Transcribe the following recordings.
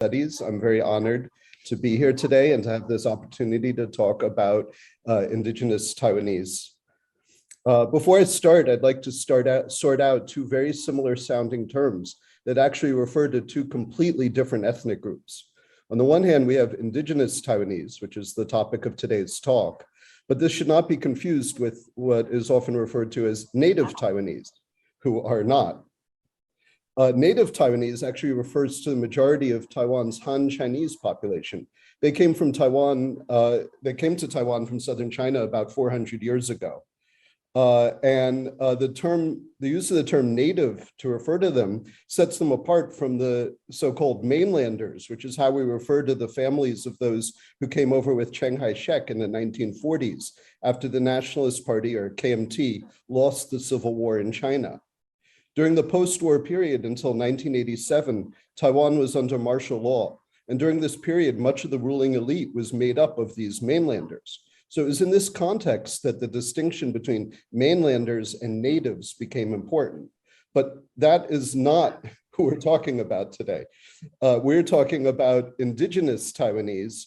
Studies. I'm very honored to be here today and to have this opportunity to talk about Indigenous Taiwanese. Before I start, I'd like to sort out two very similar sounding terms that actually refer to two completely different ethnic groups. On the one hand, we have Indigenous Taiwanese, which is the topic of today's talk, but this should not be confused with what is often referred to as Native Taiwanese, who are not. Native Taiwanese actually refers to the majority of Taiwan's Han Chinese population. They came from Taiwan, they came to Taiwan from southern China about 400 years ago. The use of the term native to refer to them sets them apart from the so-called mainlanders, which is how we refer to the families of those who came over with Chiang Kai-shek in the 1940s after the Nationalist Party, or KMT, lost the civil war in China. During the post-war period until 1987, Taiwan was under martial law. And during this period, much of the ruling elite was made up of these mainlanders. So it was in this context that the distinction between mainlanders and natives became important. But that is not who we're talking about today. We're talking about Indigenous Taiwanese.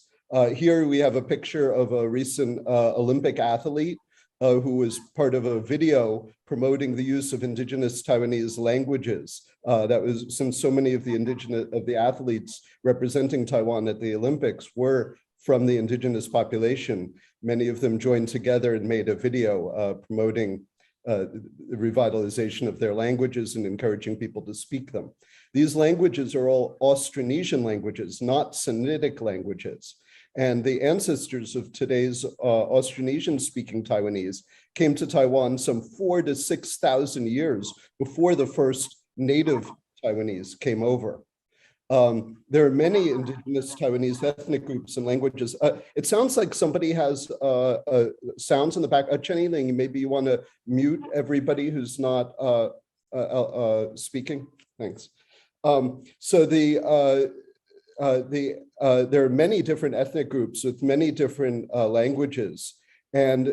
Here we have a picture of a recent Olympic athlete who was part of a video promoting the use of Indigenous Taiwanese languages. That was, since so many of the athletes representing Taiwan at the Olympics were from the indigenous population, many of them joined together and made a video promoting the revitalization of their languages and encouraging people to speak them. These languages are all Austronesian languages, not Sinitic languages. And the ancestors of today's Austronesian speaking Taiwanese came to Taiwan some 4,000 to 6,000 years before the first native Taiwanese came over. There are many Indigenous Taiwanese ethnic groups and languages. It sounds like somebody has sounds in the back. Yi-Ling, maybe you want to mute everybody who's not speaking. Thanks. There are many different ethnic groups with many different languages, and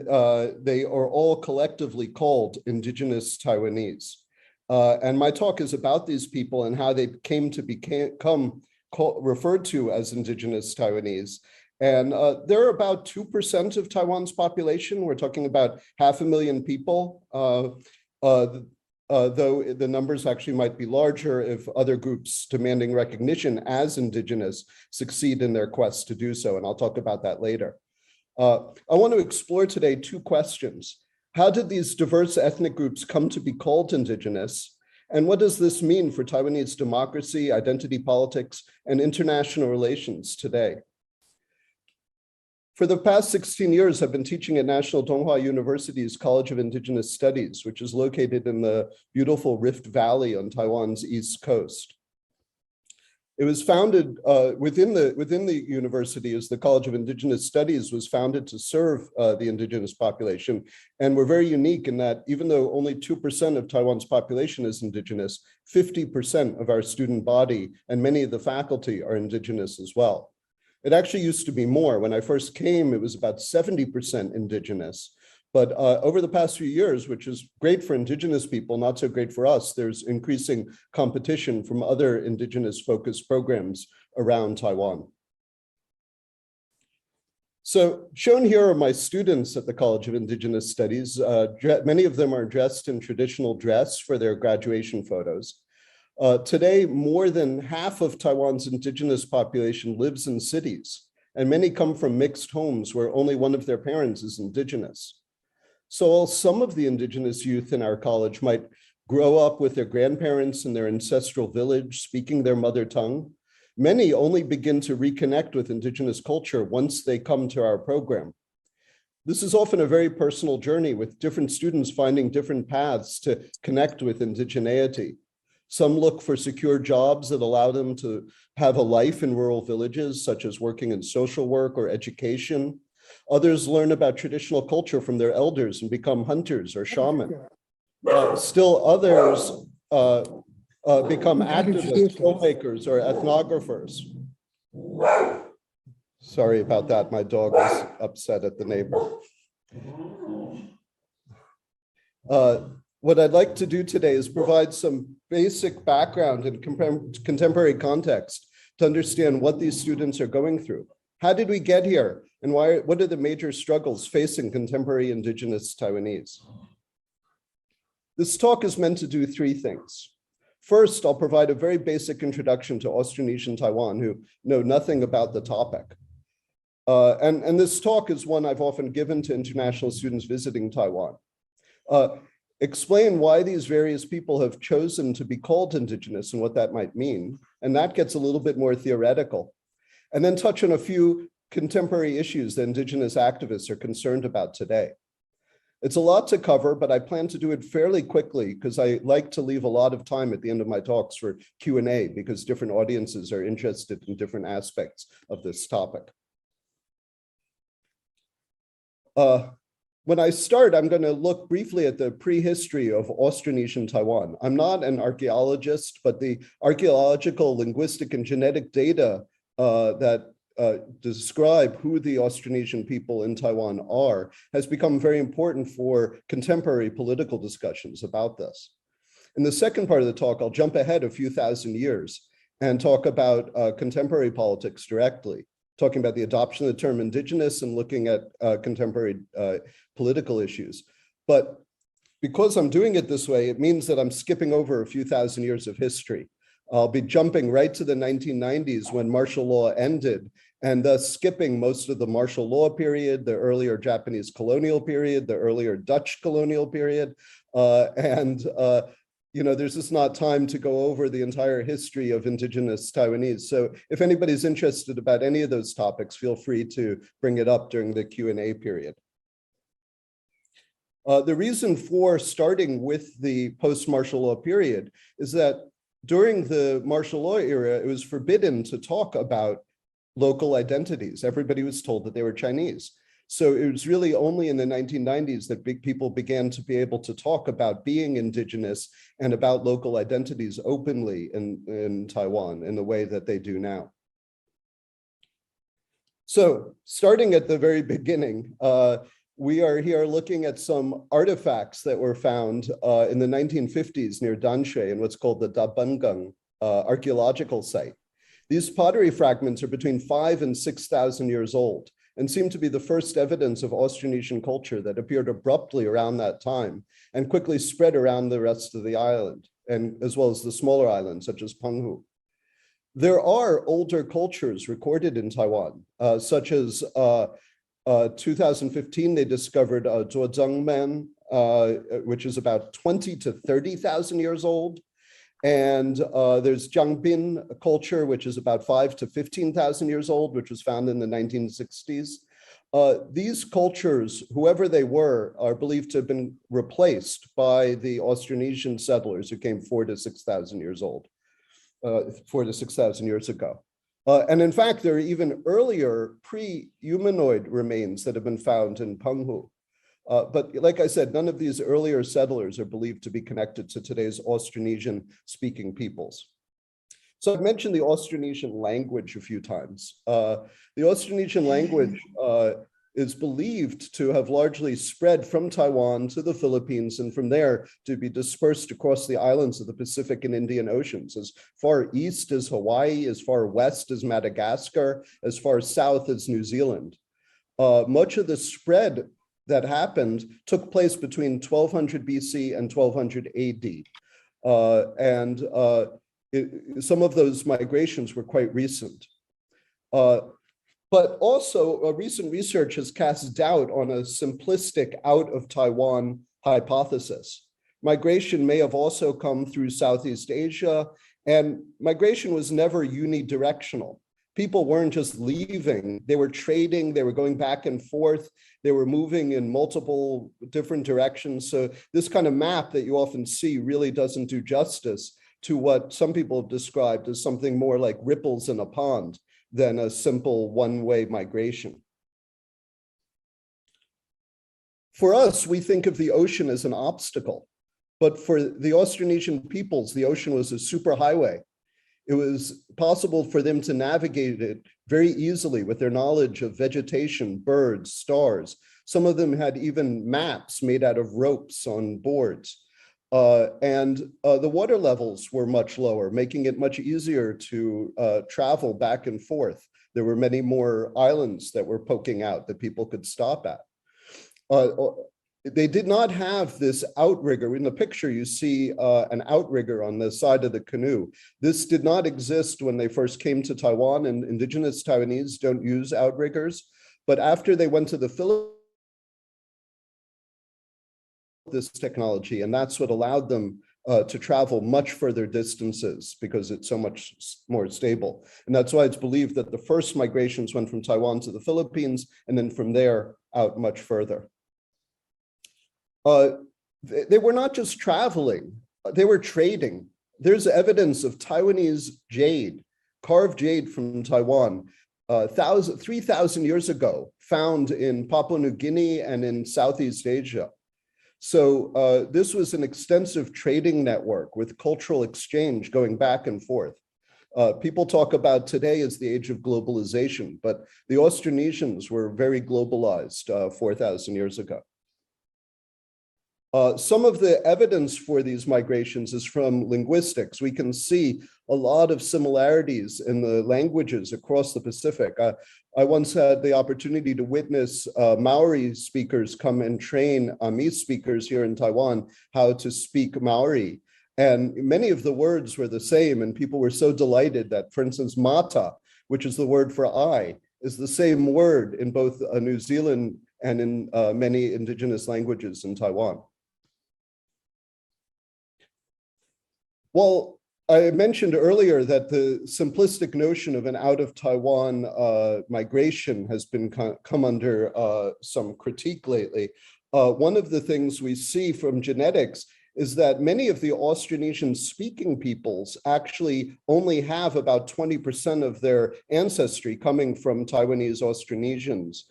they are all collectively called Indigenous Taiwanese. And my talk is about these people and how they came to become referred to as Indigenous Taiwanese. And they're about 2% of Taiwan's population. We're talking about 500,000 people, though the numbers actually might be larger if other groups demanding recognition as Indigenous succeed in their quest to do so. And I'll talk about that later. I want to explore today two questions. How did these diverse ethnic groups come to be called Indigenous? And what does this mean for Taiwanese democracy, identity politics, and international relations today? For the past 16 years, I've been teaching at National Dong Hwa University's College of Indigenous Studies, which is located in the beautiful Rift Valley on Taiwan's east coast. It was founded within the university as the College of Indigenous Studies was founded to serve the indigenous population. And we're very unique in that even though only 2% of Taiwan's population is indigenous, 50% of our student body and many of the faculty are indigenous as well. It actually used to be more. When I first came, it was about 70% indigenous. But over the past few years, which is great for indigenous people, not so great for us, there's increasing competition from other indigenous focused programs around Taiwan. So shown here are my students at the College of Indigenous Studies. Many of them are dressed in traditional dress for their graduation photos. Today, more than half of Taiwan's indigenous population lives in cities, and many come from mixed homes where only one of their parents is indigenous. So while some of the indigenous youth in our college might grow up with their grandparents in their ancestral village, speaking their mother tongue, many only begin to reconnect with indigenous culture once they come to our program. This is often a very personal journey with different students finding different paths to connect with indigeneity. Some look for secure jobs that allow them to have a life in rural villages, such as working in social work or education. Others learn about traditional culture from their elders and become hunters or shaman. Still others become activists, filmmakers, or ethnographers. Sorry about that. My dog is upset at the neighbor. What I'd like to do today is provide some basic background and contemporary context to understand what these students are going through. How did we get here? And what are the major struggles facing contemporary Indigenous Taiwanese? This talk is meant to do three things. First, I'll provide a very basic introduction to Austronesian Taiwan who know nothing about the topic. And this talk is one I've often given to international students visiting Taiwan. Explain why these various people have chosen to be called indigenous and what that might mean. And that gets a little bit more theoretical. And then touch on a few contemporary issues that indigenous activists are concerned about today. It's a lot to cover, but I plan to do it fairly quickly because I like to leave a lot of time at the end of my talks for Q&A because different audiences are interested in different aspects of this topic. When I start, I'm going to look briefly at the prehistory of Austronesian Taiwan. I'm not an archaeologist, but the archaeological, linguistic, and genetic data that describe who the Austronesian people in Taiwan are has become very important for contemporary political discussions about this. In the second part of the talk, I'll jump ahead a few thousand years and talk about contemporary politics directly, talking about the adoption of the term indigenous and looking at contemporary political issues. But because I'm doing it this way, it means that I'm skipping over a few thousand years of history. I'll be jumping right to the 1990s when martial law ended, and thus skipping most of the martial law period, the earlier Japanese colonial period, the earlier Dutch colonial period. You know, there's just not time to go over the entire history of Indigenous Taiwanese. So if anybody's interested about any of those topics, feel free to bring it up during the Q&A period. The reason for starting with the post-martial law period is that during the martial law era, it was forbidden to talk about local identities. Everybody was told that they were Chinese. So it was really only in the 1990s that big people began to be able to talk about being indigenous and about local identities openly in Taiwan in the way that they do now. So starting at the very beginning, we are here looking at some artifacts that were found in the 1950s near Danshui in what's called the Dabengeng archaeological site. These pottery fragments are between 5,000 and 6,000 years old and seem to be the first evidence of Austronesian culture that appeared abruptly around that time and quickly spread around the rest of the island, and as well as the smaller islands such as Penghu. There are older cultures recorded in Taiwan, such as 2015, they discovered Zhuozheng Man, which is about 20 to 30,000 years old. And there's Jiangbin culture, which is about 5 to 15,000 years old, which was found in the 1960s. These cultures, whoever they were, are believed to have been replaced by the Austronesian settlers who came 4,000 to 6,000 years old, 4,000 to 6,000 years ago. And in fact, there are even earlier pre-humanoid remains that have been found in Penghu. But like I said, none of these earlier settlers are believed to be connected to today's Austronesian speaking peoples. So I've mentioned the Austronesian language a few times. The Austronesian language is believed to have largely spread from Taiwan to the Philippines and from there to be dispersed across the islands of the Pacific and Indian Oceans, as far east as Hawaii, as far west as Madagascar, as far south as New Zealand. Much of the spread that happened took place between 1200 BC and 1200 AD. Some of those migrations were quite recent. But also, recent research has cast doubt on a simplistic out of Taiwan hypothesis. Migration may have also come through Southeast Asia, and migration was never unidirectional. People weren't just leaving, they were trading, they were going back and forth, they were moving in multiple different directions. So this kind of map that you often see really doesn't do justice to what some people have described as something more like ripples in a pond than a simple one-way migration. For us, we think of the ocean as an obstacle, but for the Austronesian peoples, the ocean was a superhighway. It was possible for them to navigate it very easily with their knowledge of vegetation, birds, stars. Some of them had even maps made out of ropes on boards. The water levels were much lower, making it much easier to travel back and forth. There were many more islands that were poking out that people could stop at. They did not have this outrigger. In the picture, you see an outrigger on the side of the canoe. This did not exist when they first came to Taiwan, and Indigenous Taiwanese don't use outriggers. But after they went to the Philippines, this technology, and that's what allowed them to travel much further distances because it's so much more stable. And that's why it's believed that the first migrations went from Taiwan to the Philippines, and then from there out much further. They were not just traveling, they were trading. There's evidence of Taiwanese jade, carved jade from Taiwan, 3,000 years ago, found in Papua New Guinea and in Southeast Asia. So this was an extensive trading network with cultural exchange going back and forth. People talk about today as the age of globalization, but the Austronesians were very globalized 4,000 years ago. Some of the evidence for these migrations is from linguistics. We can see a lot of similarities in the languages across the Pacific. I once had the opportunity to witness Maori speakers come and train Amis speakers here in Taiwan how to speak Maori. And many of the words were the same, and people were so delighted that, for instance, mata, which is the word for eye, is the same word in both New Zealand and in many indigenous languages in Taiwan. Well, I mentioned earlier that the simplistic notion of an out of Taiwan migration has been come under some critique lately. One of the things we see from genetics is that many of the Austronesian speaking peoples actually only have about 20% of their ancestry coming from Taiwanese Austronesians.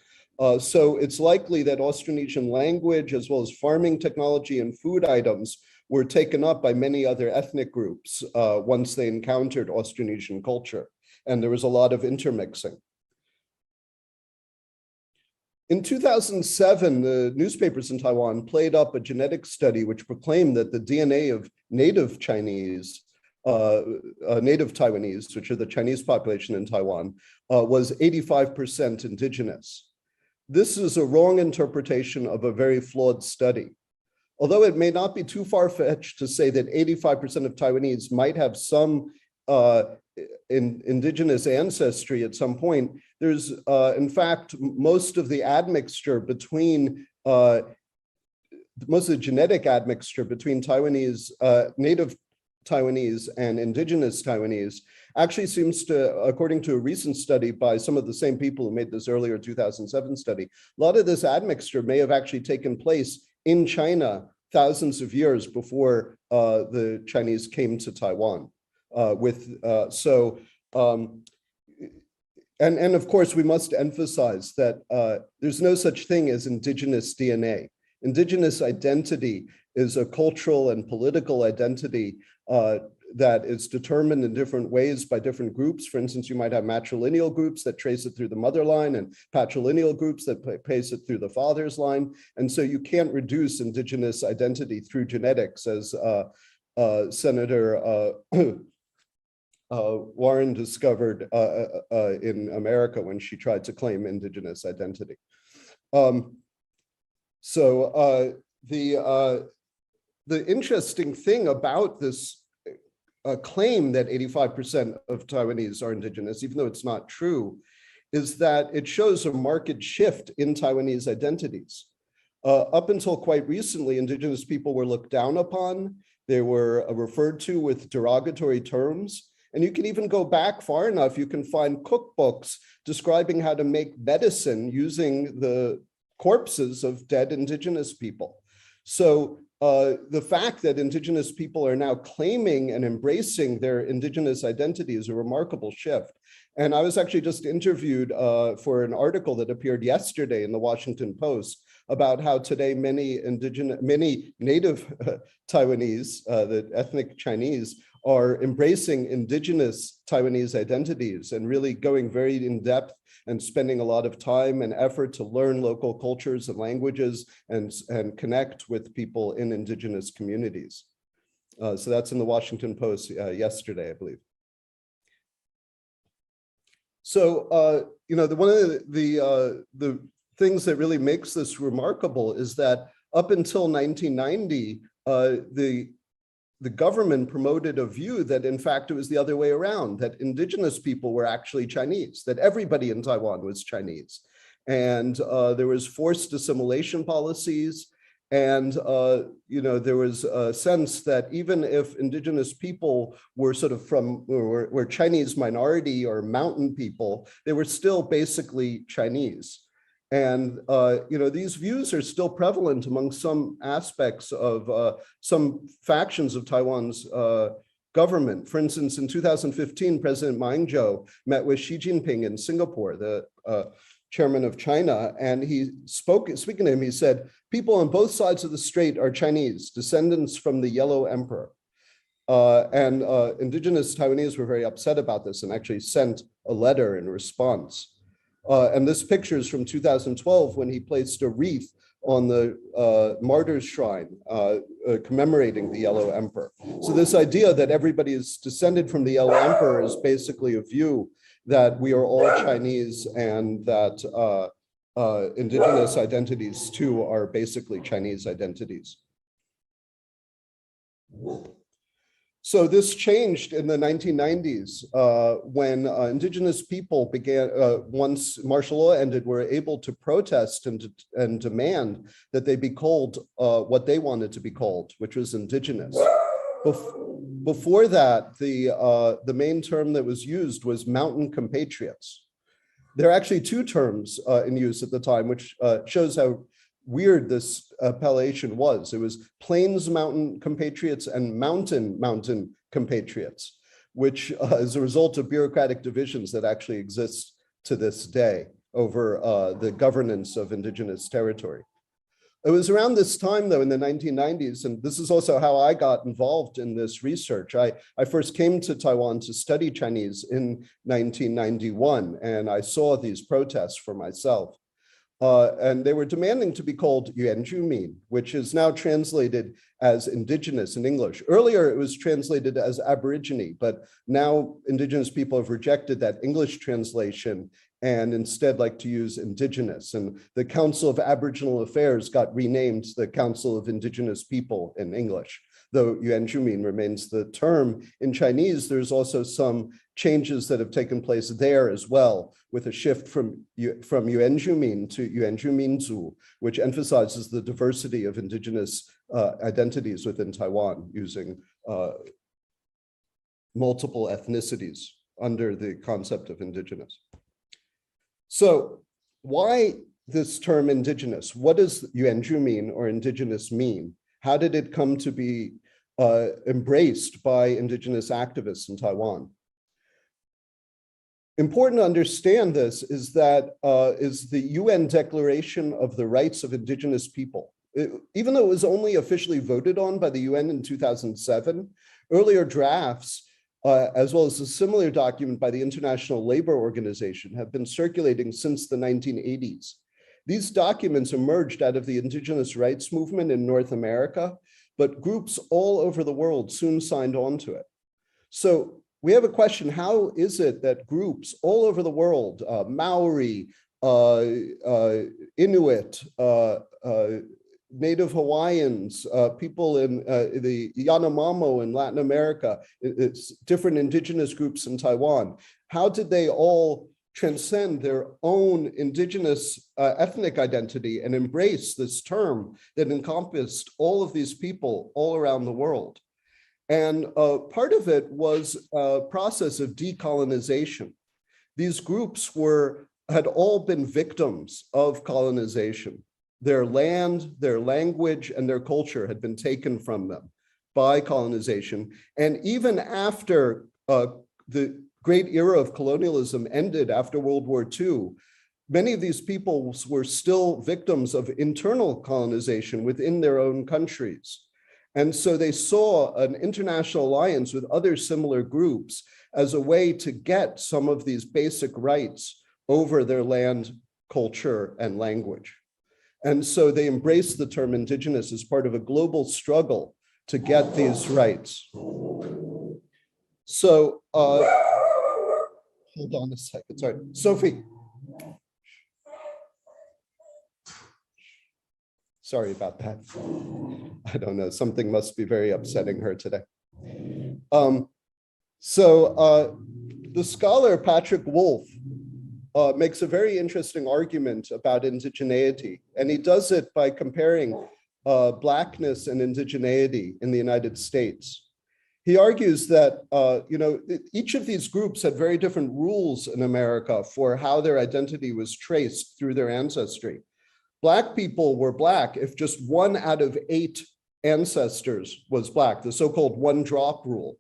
So it's likely that Austronesian language, as well as farming technology and food items, were taken up by many other ethnic groups once they encountered Austronesian culture. And there was a lot of intermixing. In 2007, the newspapers in Taiwan played up a genetic study which proclaimed that the DNA of native Chinese, native Taiwanese, which are the Chinese population in Taiwan, was 85% indigenous. This is a wrong interpretation of a very flawed study. Although it may not be too far-fetched to say that 85% of Taiwanese might have some indigenous ancestry at some point, there's, in fact, most of the admixture between, most of the genetic admixture between Taiwanese, native Taiwanese and indigenous Taiwanese actually seems to, according to a recent study by some of the same people who made this earlier 2007 study, a lot of this admixture may have actually taken place in China thousands of years before the Chinese came to Taiwan. And of course, we must emphasize that there's no such thing as indigenous DNA. Indigenous identity is a cultural and political identity that is determined in different ways by different groups. For instance, you might have matrilineal groups that trace it through the mother line and patrilineal groups that trace it through the father's line. And so you can't reduce indigenous identity through genetics, as Senator Warren discovered in America when she tried to claim indigenous identity. The interesting thing about this claim that 85% of Taiwanese are indigenous, even though it's not true, is that it shows a marked shift in Taiwanese identities. Up until quite recently, indigenous people were looked down upon. They were referred to with derogatory terms. And you can even go back far enough, you can find cookbooks describing how to make medicine using the corpses of dead indigenous people. So the fact that indigenous people are now claiming and embracing their indigenous identity is a remarkable shift. And I was actually just interviewed for an article that appeared yesterday in the Washington Post about how today many native Taiwanese, the ethnic Chinese, are embracing indigenous Taiwanese identities and really going very in depth and spending a lot of time and effort to learn local cultures and languages and connect with people in indigenous communities. So that's in the Washington Post yesterday, I believe. So, you know, one of the things that really makes this remarkable is that up until 1990, the government promoted a view that, in fact, it was the other way around, that indigenous people were actually Chinese, that everybody in Taiwan was Chinese. And there was forced assimilation policies. And, you know, there was a sense that even if indigenous people were sort of were Chinese minority or mountain people, they were still basically Chinese. And, you know, these views are still prevalent among some aspects of some factions of Taiwan's government. For instance, in 2015, President Ma Ying-jeou met with Xi Jinping in Singapore, the chairman of China, and speaking to him, he said, people on both sides of the strait are Chinese, descendants from the Yellow Emperor. And indigenous Taiwanese were very upset about this and actually sent a letter in response. And this picture is from 2012 when he placed a wreath on the Martyrs Shrine commemorating the Yellow Emperor. So this idea that everybody is descended from the Yellow Emperor is basically a view that we are all Chinese and that indigenous identities too are basically Chinese identities. So this changed in the 1990s when indigenous people began, once martial law ended, were able to protest and demand that they be called what they wanted to be called, which was indigenous. Before that, the main term that was used was mountain compatriots. There are actually two terms in use at the time, which shows how weird this appellation was. It was plains mountain compatriots and mountain compatriots, which is a result of bureaucratic divisions that actually exist to this day over the governance of indigenous territory. It was around this time, though, in the 1990s, and this is also how I got involved in this research. I first came to Taiwan to study Chinese in 1991, and I saw these protests for myself. And they were demanding to be called Yuanjumin, which is now translated as indigenous in English. Earlier, it was translated as Aborigine, but now indigenous people have rejected that English translation and instead like to use indigenous. And the Council of Aboriginal Affairs got renamed the Council of Indigenous People in English. Though Yuanjumin remains the term in Chinese, there's also some changes that have taken place there as well, with a shift from Yuanjumin to Yuanjuminzu, which emphasizes the diversity of indigenous identities within Taiwan, using multiple ethnicities under the concept of indigenous. So why this term indigenous? What does Yuanjumin or indigenous mean? How did it come to be embraced by indigenous activists in Taiwan? Important to understand this is that is the UN Declaration of the Rights of Indigenous People. Even though it was only officially voted on by the UN in 2007, earlier drafts, as well as a similar document by the International Labor Organization, have been circulating since the 1980s. These documents emerged out of the indigenous rights movement in North America, but groups all over the world soon signed on to it. So we have a question: how is it that groups all over the world, Maori, Inuit, Native Hawaiians, people in the Yanomamo in Latin America, it's different indigenous groups in Taiwan, how did they all transcend their own indigenous ethnic identity and embrace this term that encompassed all of these people all around the world? And part of it was a process of decolonization. These groups had all been victims of colonization. Their land, their language, and their culture had been taken from them by colonization. And even after the great era of colonialism ended after World War II, many of these peoples were still victims of internal colonization within their own countries. And so they saw an international alliance with other similar groups as a way to get some of these basic rights over their land, culture, and language. And so they embraced the term indigenous as part of a global struggle to get these rights. So, hold on a second, sorry. Sophie. Sorry about that. I don't know, something must be very upsetting her today. The scholar Patrick Wolf makes a very interesting argument about indigeneity, and he does it by comparing Blackness and indigeneity in the United States. He argues that each of these groups had very different rules in America for how their identity was traced through their ancestry. Black people were Black if just 1 out of 8 ancestors was Black, the so-called one-drop rule.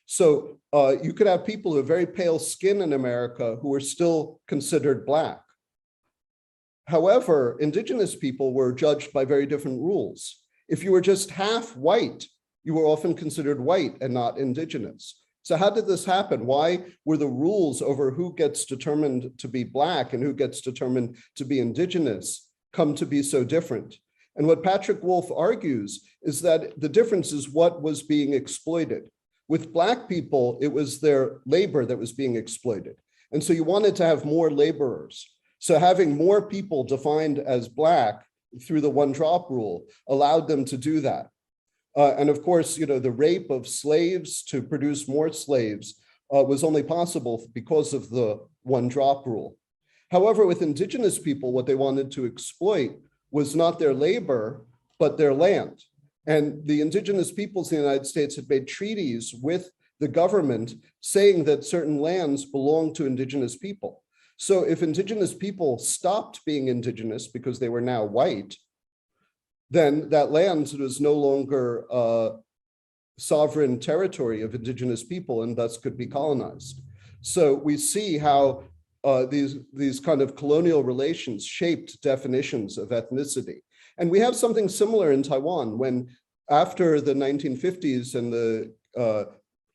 So you could have people who have very pale skin in America who are still considered Black. However, indigenous people were judged by very different rules. If you were just half white, you were often considered white and not indigenous. So how did this happen? Why were the rules over who gets determined to be Black and who gets determined to be indigenous come to be so different? And what Patrick Wolf argues is that the difference is what was being exploited. With Black people, it was their labor that was being exploited. And so you wanted to have more laborers. So having more people defined as Black through the one-drop rule allowed them to do that. And of course, the rape of slaves to produce more slaves was only possible because of the one-drop rule. However, with indigenous people, what they wanted to exploit was not their labor, but their land. And the indigenous peoples in the United States had made treaties with the government saying that certain lands belong to indigenous people. So if indigenous people stopped being indigenous because they were now white, then that land was no longer sovereign territory of indigenous people and thus could be colonized. So we see how these kind of colonial relations shaped definitions of ethnicity. And we have something similar in Taiwan when after the 1950s and the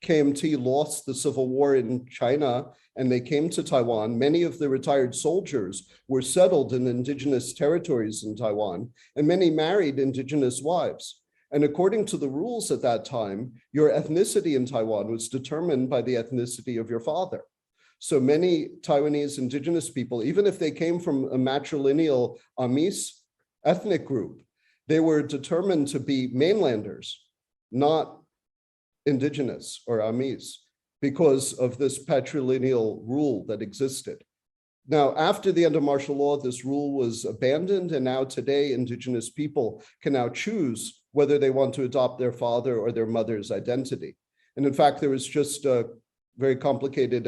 KMT lost the civil war in China and they came to Taiwan, many of the retired soldiers were settled in indigenous territories in Taiwan, and many married indigenous wives. And according to the rules at that time, your ethnicity in Taiwan was determined by the ethnicity of your father. So many Taiwanese indigenous people, even if they came from a matrilineal Amis ethnic group, they were determined to be mainlanders, not indigenous or Amis, because of this patrilineal rule that existed. Now, after the end of martial law, this rule was abandoned, and now today, indigenous people can now choose whether they want to adopt their father or their mother's identity. And in fact, there was just a very complicated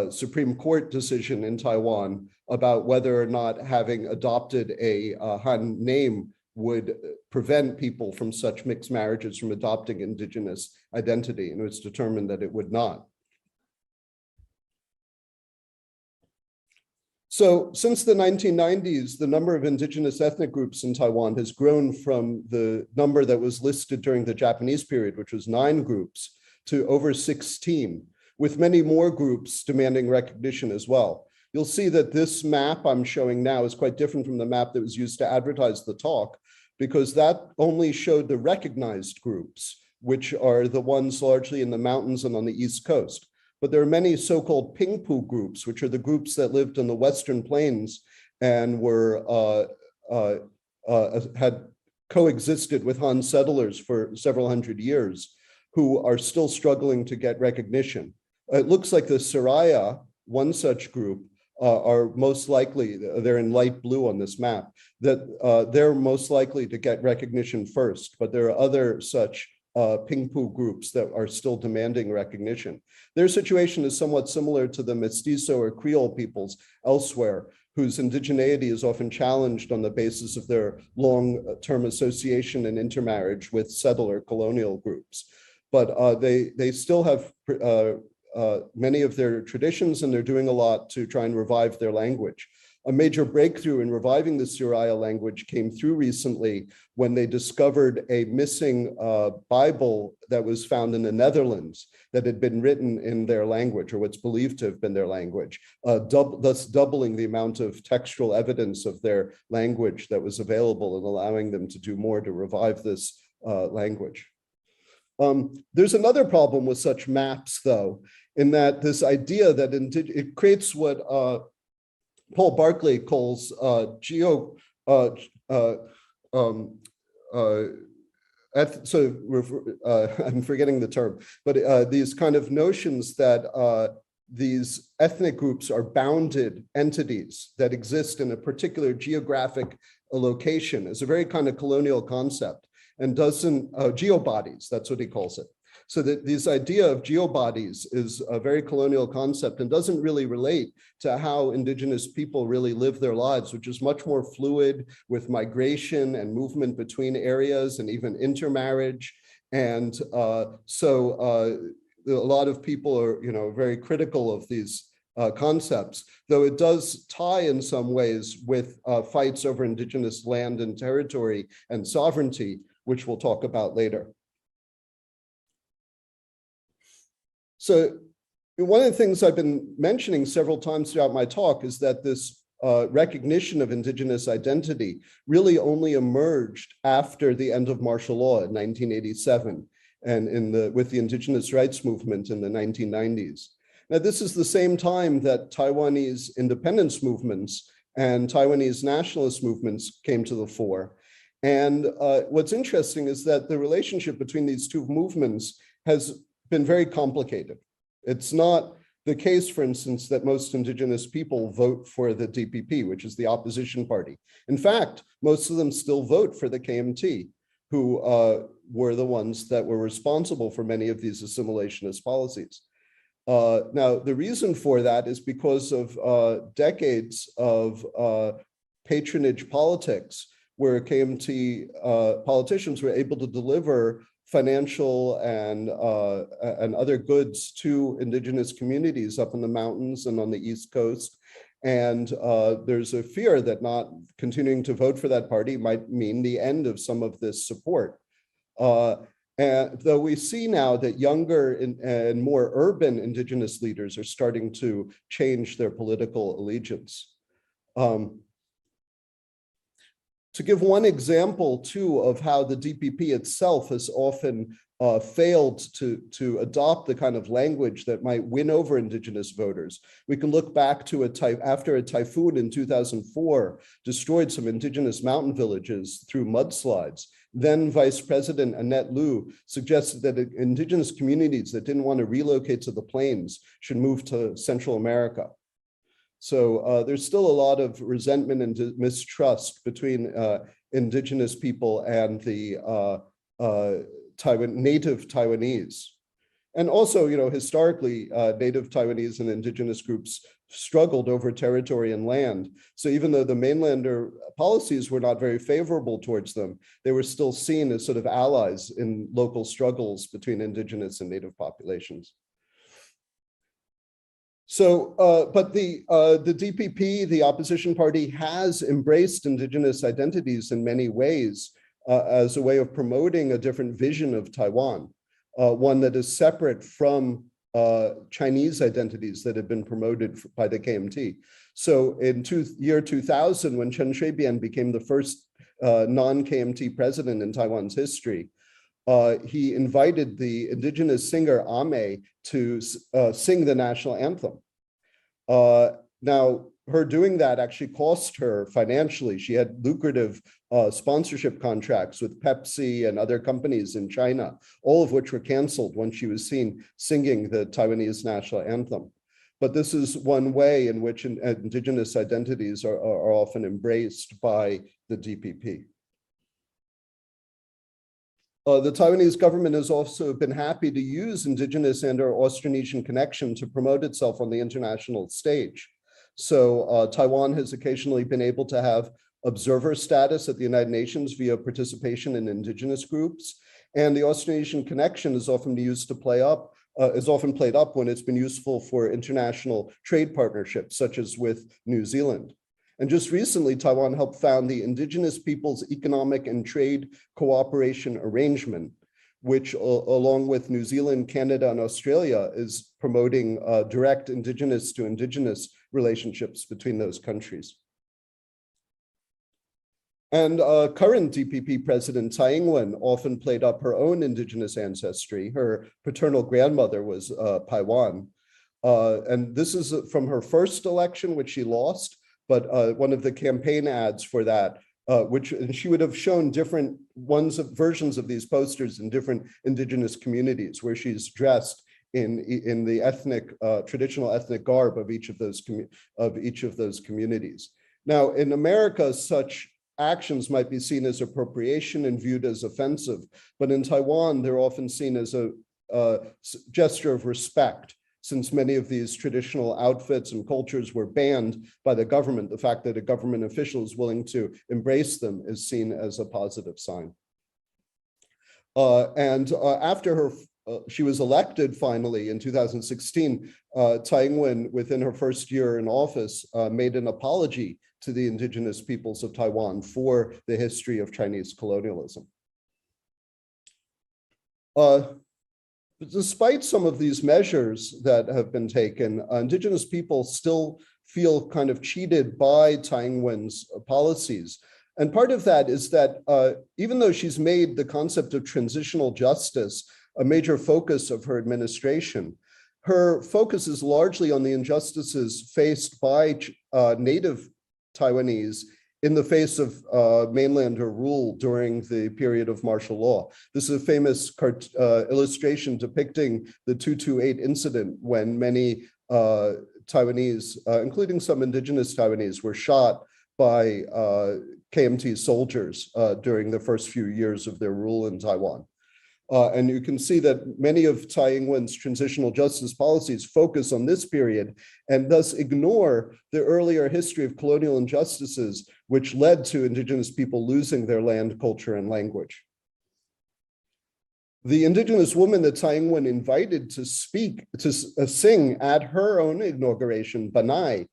Supreme Court decision in Taiwan about whether or not having adopted a Han name would prevent people from such mixed marriages from adopting indigenous identity, and it was determined that it would not. So since the 1990s, the number of indigenous ethnic groups in Taiwan has grown from the number that was listed during the Japanese period, which was 9 groups, to over 16, with many more groups demanding recognition as well. You'll see that this map I'm showing now is quite different from the map that was used to advertise the talk, because that only showed the recognized groups, which are the ones largely in the mountains and on the East Coast. But there are many so-called Pingpu groups, which are the groups that lived in the Western Plains and were had coexisted with Han settlers for several hundred years, who are still struggling to get recognition. It looks like the Soraya, one such group, are most likely, they're in light blue on this map, that they're most likely to get recognition first, but there are other such Pingpu groups that are still demanding recognition. Their situation is somewhat similar to the Mestizo or Creole peoples elsewhere, whose indigeneity is often challenged on the basis of their long-term association and intermarriage with settler colonial groups. But they still have many of their traditions, and they're doing a lot to try and revive their language. A major breakthrough in reviving the Suraya language came through recently when they discovered a missing Bible that was found in the Netherlands that had been written in their language, or what's believed to have been their language, thus doubling the amount of textual evidence of their language that was available and allowing them to do more to revive this language. There's another problem with such maps, though, in that this idea that it creates what Paul Barclay calls I'm forgetting the term, but these kind of notions that these ethnic groups are bounded entities that exist in a particular geographic location is a very kind of colonial concept, and doesn't, geobodies, that's what he calls it. So that this idea of geobodies is a very colonial concept and doesn't really relate to how indigenous people really live their lives, which is much more fluid with migration and movement between areas and even intermarriage. And so a lot of people are, very critical of these concepts, though it does tie in some ways with fights over indigenous land and territory and sovereignty, which we'll talk about later. So one of the things I've been mentioning several times throughout my talk is that this recognition of indigenous identity really only emerged after the end of martial law in 1987 and with the indigenous rights movement in the 1990s. Now, this is the same time that Taiwanese independence movements and Taiwanese nationalist movements came to the fore. And what's interesting is that the relationship between these two movements has been very complicated. It's not the case, for instance, that most indigenous people vote for the DPP, which is the opposition party. In fact, most of them still vote for the KMT, who were the ones that were responsible for many of these assimilationist policies. Now, the reason for that is because of decades of patronage politics, where KMT politicians were able to deliver financial and other goods to indigenous communities up in the mountains and on the East Coast. And there's a fear that not continuing to vote for that party might mean the end of some of this support. And though we see now that younger and more urban indigenous leaders are starting to change their political allegiance. To give one example, too, of how the DPP itself has often failed to adopt the kind of language that might win over indigenous voters, we can look back to after a typhoon in 2004 destroyed some indigenous mountain villages through mudslides. Then Vice President Annette Lu suggested that indigenous communities that didn't want to relocate to the plains should move to Central America. So there's still a lot of resentment and mistrust between indigenous people and the native Taiwanese. And also, historically, native Taiwanese and indigenous groups struggled over territory and land. So even though the mainlander policies were not very favorable towards them, they were still seen as sort of allies in local struggles between indigenous and native populations. So, but the DPP, the opposition party, has embraced indigenous identities in many ways as a way of promoting a different vision of Taiwan, one that is separate from Chinese identities that have been promoted by the KMT. So in year 2000, when Chen Shui-bian became the first non-KMT president in Taiwan's history, he invited the indigenous singer Ame to sing the national anthem. Now, her doing that actually cost her financially. She had lucrative sponsorship contracts with Pepsi and other companies in China, all of which were canceled when she was seen singing the Taiwanese national anthem. But this is one way in which indigenous identities are often embraced by the DPP. The Taiwanese government has also been happy to use indigenous and/or Austronesian connection to promote itself on the international stage. So Taiwan has occasionally been able to have observer status at the United Nations via participation in indigenous groups. And the Austronesian connection is often used to played up when it's been useful for international trade partnerships, such as with New Zealand. And just recently, Taiwan helped found the Indigenous Peoples Economic and Trade Cooperation Arrangement, which along with New Zealand, Canada, and Australia is promoting direct indigenous to indigenous relationships between those countries. And current DPP President Tsai Ing-wen often played up her own indigenous ancestry. Her paternal grandmother was Paiwan. And this is from her first election, which she lost, but one of the campaign ads for that, and she would have shown different versions of these posters in different indigenous communities where she's dressed in the traditional ethnic garb of each of those communities. Now, in America, such actions might be seen as appropriation and viewed as offensive, but in Taiwan, they're often seen as a gesture of respect, since many of these traditional outfits and cultures were banned by the government. The fact that a government official is willing to embrace them is seen as a positive sign. After she was elected finally in 2016, Tsai Ing-wen, within her first year in office, made an apology to the indigenous peoples of Taiwan for the history of Chinese colonialism. Despite some of these measures that have been taken, indigenous people still feel kind of cheated by Tsai Ing-wen's policies. And part of that is that even though she's made the concept of transitional justice a major focus of her administration, her focus is largely on the injustices faced by native Taiwanese in the face of mainlander rule during the period of martial law. This is a famous illustration depicting the 228 incident when many Taiwanese, including some indigenous Taiwanese, were shot by KMT soldiers during the first few years of their rule in Taiwan. And you can see that many of Tsai Ing-wen's transitional justice policies focus on this period and thus ignore the earlier history of colonial injustices, which led to indigenous people losing their land, culture, and language. The indigenous woman that Tsai Ing-wen invited to sing at her own inauguration, Banai,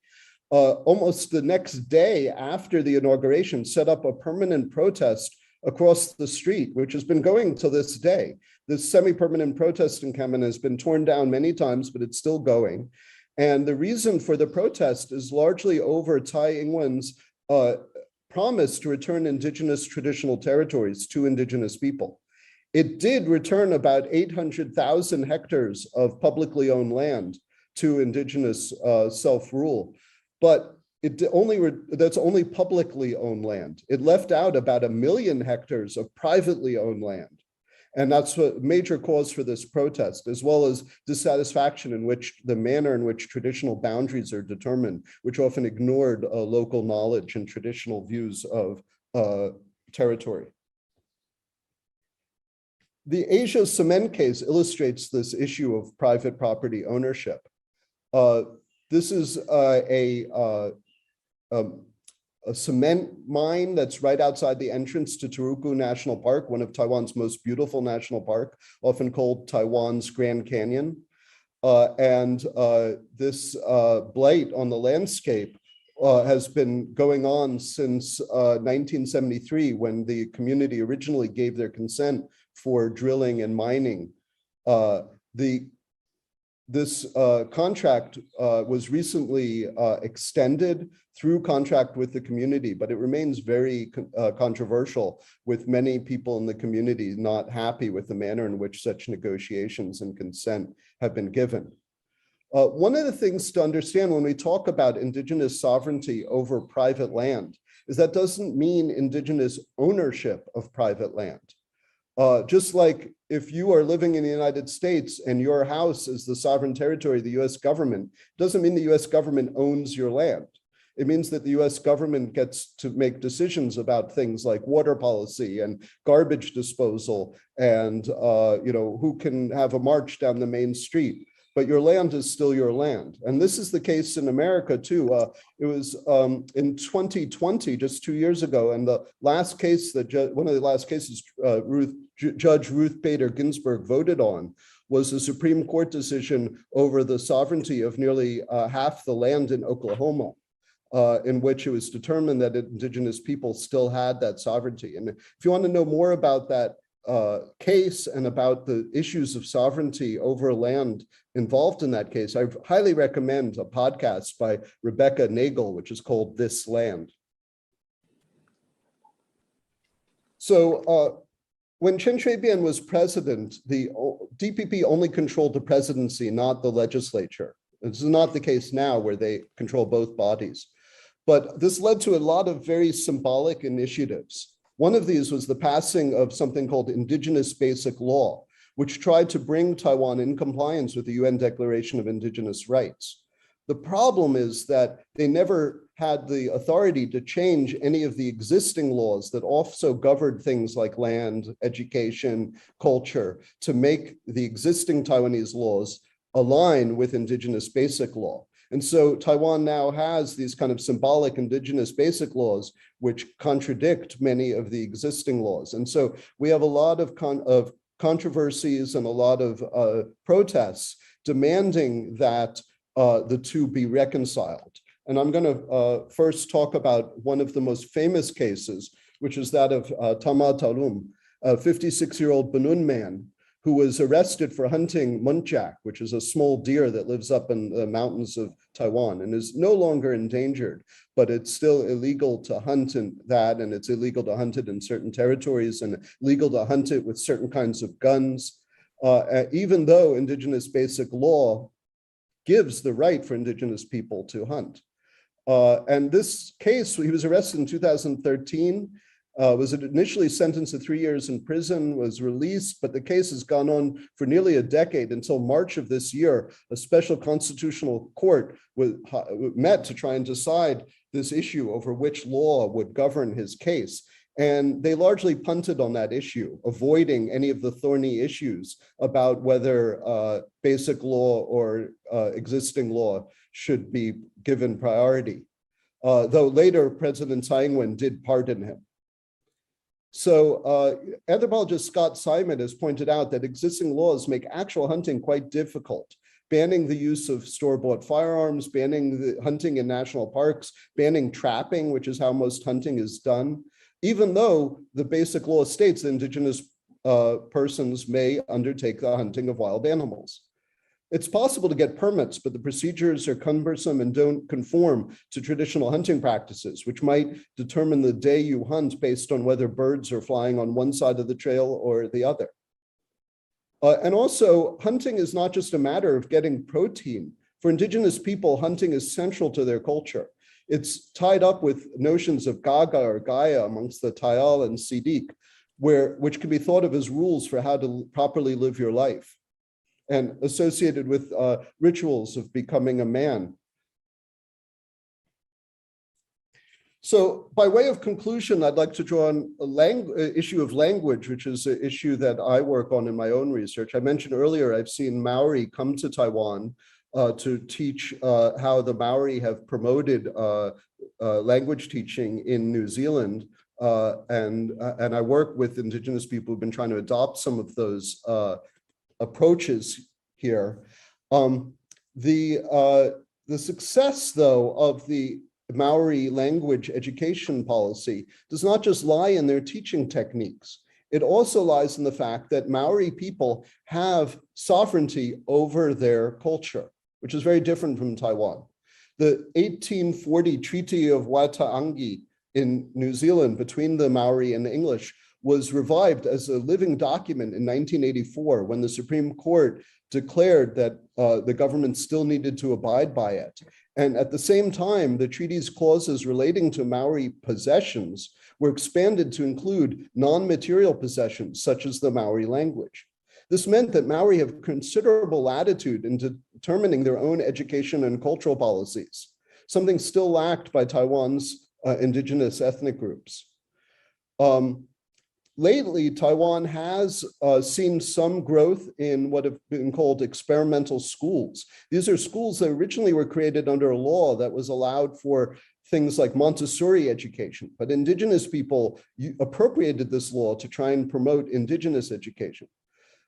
almost the next day after the inauguration, set up a permanent protest across the street, which has been going to this day. This semi-permanent protest encampment has been torn down many times, but it's still going. And the reason for the protest is largely over Tsai Ing-wen's promise to return indigenous traditional territories to indigenous people. It did return about 800,000 hectares of publicly owned land to indigenous self-rule, but that's only publicly owned land. It left out about 1 million hectares of privately owned land. And that's a major cause for this protest, as well as dissatisfaction in the manner in which traditional boundaries are determined, which often ignored local knowledge and traditional views of territory. The Asia cement case illustrates this issue of private property ownership. This is a cement mine that's right outside the entrance to Turku National Park, one of Taiwan's most beautiful national park, often called Taiwan's Grand Canyon. This blight on the landscape has been going on since 1973, when the community originally gave their consent for drilling and mining. This contract was recently extended through contract with the community, but it remains very controversial, with many people in the community not happy with the manner in which such negotiations and consent have been given. One of the things to understand when we talk about indigenous sovereignty over private land is that doesn't mean indigenous ownership of private land. Just like if you are living in the United States and your house is the sovereign territory of the US government, doesn't mean the US government owns your land. It means that the US government gets to make decisions about things like water policy and garbage disposal and who can have a march down the main street. But your land is still your land. And this is the case in America too. It was in 2020, just 2 years ago, and the last case one of the last cases Judge Ruth Bader Ginsburg voted on was a Supreme Court decision over the sovereignty of nearly half the land in Oklahoma. in which it was determined that indigenous people still had that sovereignty. And if you want to know more about that case and about the issues of sovereignty over land involved in that case, I highly recommend a podcast by Rebecca Nagel, which is called This Land. So when Chen Shui-bian was president, the DPP only controlled the presidency, not the legislature. This is not the case now, where they control both bodies. But this led to a lot of very symbolic initiatives. One of these was the passing of something called Indigenous Basic Law, which tried to bring Taiwan in compliance with the UN Declaration of Indigenous Rights. The problem is that they never had the authority to change any of the existing laws that also governed things like land, education, culture, to make the existing Taiwanese laws align with Indigenous Basic Law. And so Taiwan now has these kind of symbolic Indigenous Basic Laws, which contradict many of the existing laws. And so we have a lot of controversies and a lot of protests demanding that the two be reconciled. And I'm going to first talk about one of the most famous cases, which is that of Tama Talum, a 56-year-old Bunun man who was arrested for hunting muntjac, which is a small deer that lives up in the mountains of Taiwan and is no longer endangered, but it's still illegal to hunt that, and it's illegal to hunt it in certain territories and legal to hunt it with certain kinds of guns, even though Indigenous Basic Law gives the right for Indigenous people to hunt. And this case, he was arrested in 2013, was initially sentenced to 3 years in prison, was released, but the case has gone on for nearly a decade until March of this year. A special constitutional court met to try and decide this issue over which law would govern his case. And they largely punted on that issue, avoiding any of the thorny issues about whether basic law or existing law should be given priority. Though later, President Tsai Ing-wen did pardon him. So anthropologist Scott Simon has pointed out that existing laws make actual hunting quite difficult, banning the use of store-bought firearms, banning the hunting in national parks, banning trapping, which is how most hunting is done, even though the basic law states that Indigenous persons may undertake the hunting of wild animals. It's possible to get permits, but the procedures are cumbersome and don't conform to traditional hunting practices, which might determine the day you hunt based on whether birds are flying on one side of the trail or the other. And also, hunting is not just a matter of getting protein. For Indigenous people, hunting is central to their culture. It's tied up with notions of Gaga or Gaia amongst the Tayal and Sidik, which can be thought of as rules for how to properly live your life, and associated with rituals of becoming a man. So by way of conclusion, I'd like to draw on an issue of language, which is an issue that I work on in my own research. I mentioned earlier, I've seen Maori come to Taiwan to teach how the Maori have promoted language teaching in New Zealand. And I work with Indigenous people who've been trying to adopt some of those approaches here. The success, though, of the Maori language education policy does not just lie in their teaching techniques. It also lies in the fact that Maori people have sovereignty over their culture, which is very different from Taiwan. The 1840 Treaty of Waitangi in New Zealand between the Maori and the English was revived as a living document in 1984 when the Supreme Court declared that the government still needed to abide by it. And at the same time, the treaty's clauses relating to Maori possessions were expanded to include non-material possessions, such as the Maori language. This meant that Maori have considerable latitude in determining their own education and cultural policies, something still lacked by Taiwan's indigenous ethnic groups. Lately, Taiwan has seen some growth in what have been called experimental schools. These are schools that originally were created under a law that was allowed for things like Montessori education, but Indigenous people appropriated this law to try and promote Indigenous education.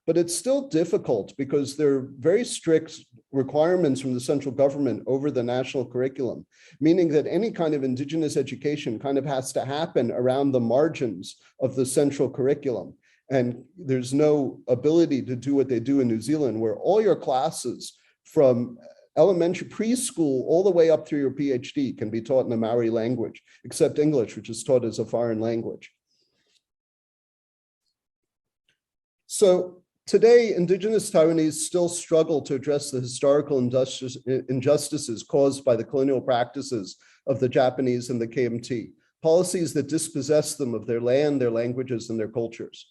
But it's still difficult because there are very strict requirements from the central government over the national curriculum, meaning that any kind of indigenous education kind of has to happen around the margins of the central curriculum. And there's no ability to do what they do in New Zealand, where all your classes from elementary preschool all the way up through your PhD can be taught in the Maori language, except English, which is taught as a foreign language. So today, Indigenous Taiwanese still struggle to address the historical injustices caused by the colonial practices of the Japanese and the KMT, policies that dispossess them of their land, their languages, and their cultures.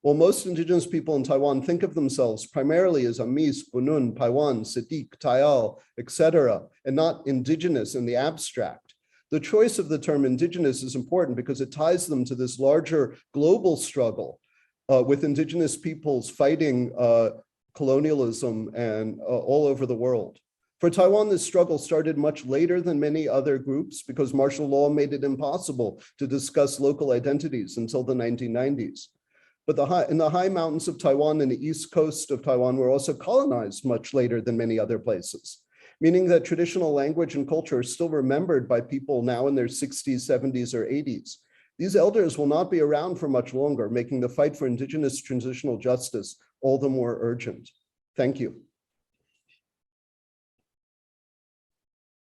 While most Indigenous people in Taiwan think of themselves primarily as Amis, Bunun, Paiwan, Sedik, Tayal, etc., and not Indigenous in the abstract, the choice of the term Indigenous is important because it ties them to this larger global struggle with Indigenous peoples fighting colonialism and all over the world. For Taiwan, this struggle started much later than many other groups because martial law made it impossible to discuss local identities until the 1990s. But in the high mountains of Taiwan and the east coast of Taiwan were also colonized much later than many other places, meaning that traditional language and culture are still remembered by people now in their 60s, 70s, or 80s. These elders will not be around for much longer, making the fight for Indigenous transitional justice all the more urgent. Thank you.